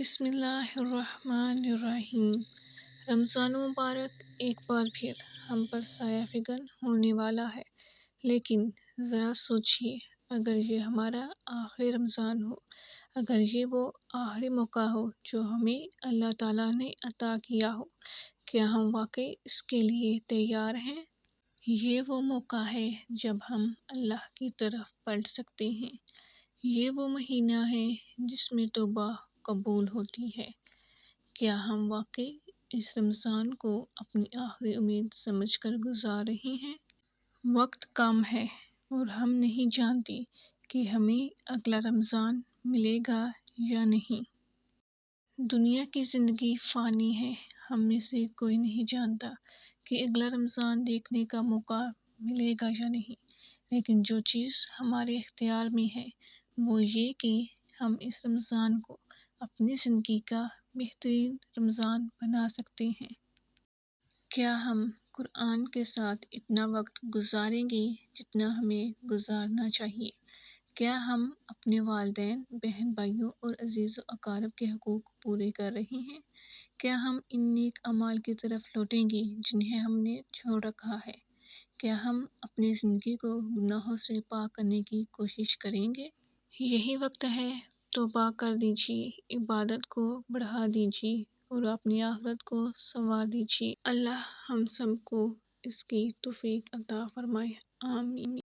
بسم اللہ الرحمن الرحیم۔ رمضان مبارک ایک بار پھر ہم پر سایہ فگن ہونے والا ہے، لیکن ذرا سوچیے، اگر یہ ہمارا آخری رمضان ہو، اگر یہ وہ آخری موقع ہو جو ہمیں اللہ تعالیٰ نے عطا کیا ہو، کیا ہم واقعی اس کے لیے تیار ہیں؟ یہ وہ موقع ہے جب ہم اللہ کی طرف پلٹ سکتے ہیں۔ یہ وہ مہینہ ہے جس میں توبہ قبول ہوتی ہے۔ کیا ہم واقعی اس رمضان کو اپنی آخری امید سمجھ کر گزار رہے ہیں؟ وقت کم ہے اور ہم نہیں جانتے کہ ہمیں اگلا رمضان ملے گا یا نہیں۔ دنیا کی زندگی فانی ہے، ہم میں سے کوئی نہیں جانتا کہ اگلا رمضان دیکھنے کا موقع ملے گا یا نہیں، لیکن جو چیز ہمارے اختیار میں ہے وہ یہ کہ ہم اس رمضان کو اپنی زندگی کا بہترین رمضان بنا سکتے ہیں۔ کیا ہم قرآن کے ساتھ اتنا وقت گزاریں گے جتنا ہمیں گزارنا چاہیے؟ کیا ہم اپنے والدین، بہن بھائیوں اور عزیز و اقارب کے حقوق پورے کر رہے ہیں؟ کیا ہم ان نیک اعمال کی طرف لوٹیں گے جنہیں ہم نے چھوڑ رکھا ہے؟ کیا ہم اپنی زندگی کو گناہوں سے پاک کرنے کی کوشش کریں گے؟ یہی وقت ہے، توبہ کر دیجیے، عبادت کو بڑھا دیجیے اور اپنی آخرت کو سنوار دیجیے۔ اللہ ہم سب کو اس کی توفیق عطا فرمائے، آمین۔